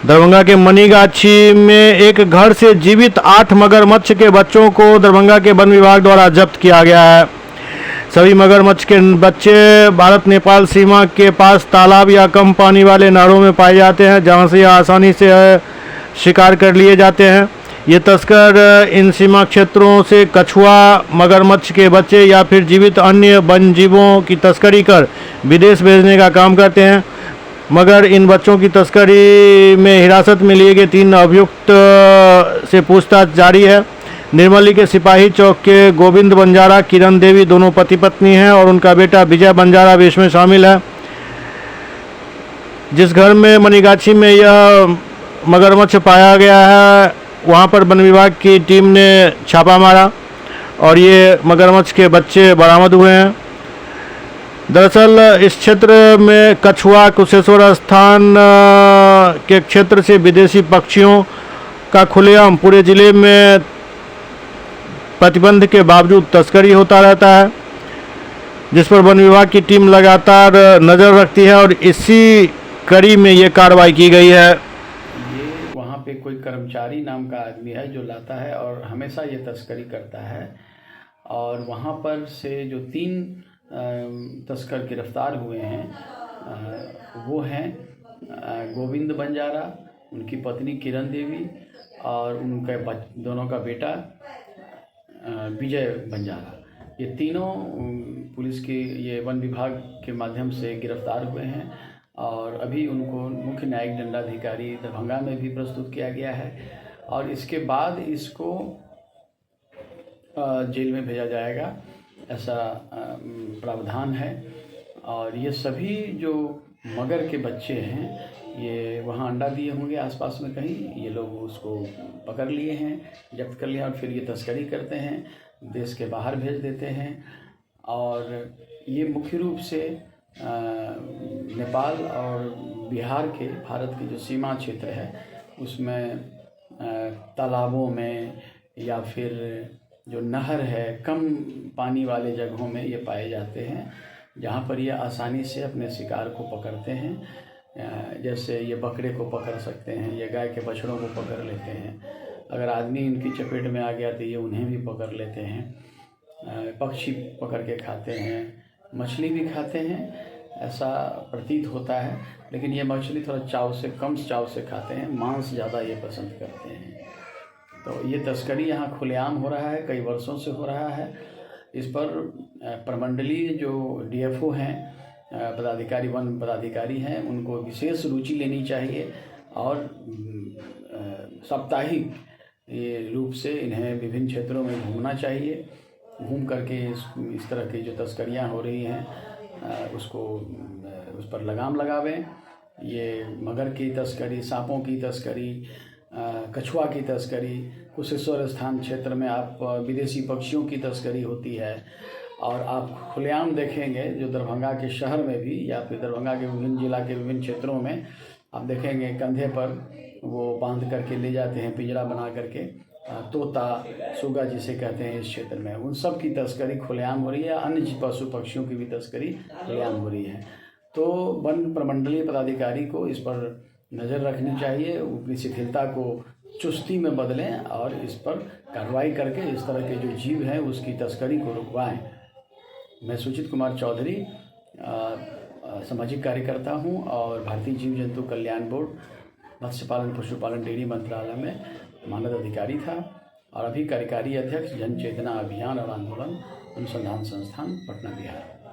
दरभंगा के मनीगाछी में एक घर से जीवित 8 मगरमच्छ के बच्चों को दरभंगा के वन विभाग द्वारा जब्त किया गया है। सभी मगरमच्छ के बच्चे भारत नेपाल सीमा के पास तालाब या कम पानी वाले नहरों में पाए जाते हैं, जहां से आसानी से शिकार कर लिए जाते हैं। ये तस्कर इन सीमा क्षेत्रों से कछुआ, मगरमच्छ के बच्चे या फिर जीवित अन्य वन जीवों की तस्करी कर विदेश भेजने का काम करते हैं। मगर इन बच्चों की तस्करी में हिरासत में लिए गए 3 अभियुक्त से पूछताछ जारी है। निर्मली के सिपाही चौक के गोविंद बंजारा, किरण देवी दोनों पति पत्नी हैं और उनका बेटा विजय बंजारा भी इसमें शामिल है। जिस घर में मनीगाछी में यह मगरमच्छ पाया गया है, वहां पर वन विभाग की टीम ने छापा मारा और ये मगरमच्छ के बच्चे बरामद हुए हैं। दरअसल इस क्षेत्र में कछुआ, कुशेश्वर स्थान के क्षेत्र से विदेशी पक्षियों का खुलेआम पूरे जिले में प्रतिबंध के बावजूद तस्करी होता रहता है, जिस पर वन विभाग की टीम लगातार नज़र रखती है और इसी कड़ी में ये कार्रवाई की गई है। ये वहाँ पे कोई कर्मचारी नाम का आदमी है जो लाता है और हमेशा ये तस्करी करता है। और वहाँ पर से जो 3 तस्कर गिरफ्तार हुए हैं वो हैं गोविंद बंजारा, उनकी पत्नी किरण देवी और उनके दोनों का बेटा विजय बंजारा। ये तीनों पुलिस के ये वन विभाग के माध्यम से गिरफ्तार हुए हैं और अभी उनको मुख्य न्यायिक दंडाधिकारी दरभंगा में भी प्रस्तुत किया गया है और इसके बाद इसको जेल में भेजा जाएगा, ऐसा प्रावधान है। और ये सभी जो मगर के बच्चे हैं ये वहाँ अंडा दिए होंगे आसपास में कहीं, ये लोग उसको पकड़ लिए हैं, जब्त कर लिया और फिर ये तस्करी करते हैं, देश के बाहर भेज देते हैं। और ये मुख्य रूप से नेपाल और बिहार के भारत की जो सीमा क्षेत्र है उसमें तालाबों में या फिर जो नहर है, कम पानी वाले जगहों में ये पाए जाते हैं, जहाँ पर ये आसानी से अपने शिकार को पकड़ते हैं। जैसे ये बकरे को पकड़ सकते हैं, ये गाय के बछड़ों को पकड़ लेते हैं, अगर आदमी इनकी चपेट में आ गया तो ये उन्हें भी पकड़ लेते हैं। पक्षी पकड़ के खाते हैं, मछली भी खाते हैं, ऐसा प्रतीत होता है। लेकिन ये मछली थोड़ा कम चाव से खाते हैं, मांस ज़्यादा ये पसंद करते हैं। तो ये तस्करी यहाँ खुलेआम हो रहा है, कई वर्षों से हो रहा है। इस पर प्रमंडलीय जो डीएफओ हैं, पदाधिकारी, वन पदाधिकारी हैं, उनको विशेष रुचि लेनी चाहिए और साप्ताहिक ये रूप से इन्हें विभिन्न क्षेत्रों में घूमना चाहिए। घूम करके इस तरह की जो तस्करियाँ हो रही हैं उस पर लगाम लगावें। ये मगर की तस्करी, सांपों की तस्करी, कछुआ की तस्करी, कुशेश्वर स्थान क्षेत्र में आप विदेशी पक्षियों की तस्करी होती है और आप खुलेआम देखेंगे जो दरभंगा के शहर में भी या फिर दरभंगा के विभिन्न जिला के विभिन्न क्षेत्रों में आप देखेंगे कंधे पर वो बांध करके ले जाते हैं, पिंजरा बना करके, तोता, सुगा जिसे कहते हैं इस क्षेत्र में, उन सब की तस्करी खुलेआम हो रही है। अन्य पशु पक्षियों की भी तस्करी खुलेआम हो रही है। तो वन प्रमंडलीय पदाधिकारी को इस पर नज़र रखनी चाहिए, अपनी शिथिलता को चुस्ती में बदलें और इस पर कार्रवाई करके इस तरह के जो जीव हैं उसकी तस्करी को रुकवाएं। मैं सुचित कुमार चौधरी सामाजिक कार्यकर्ता हूं और भारतीय जीव जंतु कल्याण बोर्ड, मत्स्य पालन पशुपालन डेयरी मंत्रालय में मानद अधिकारी था और अभी कार्यकारी अध्यक्ष जन चेतना अभियान और आंदोलन अनुसंधान संस्थान पटना बिहार।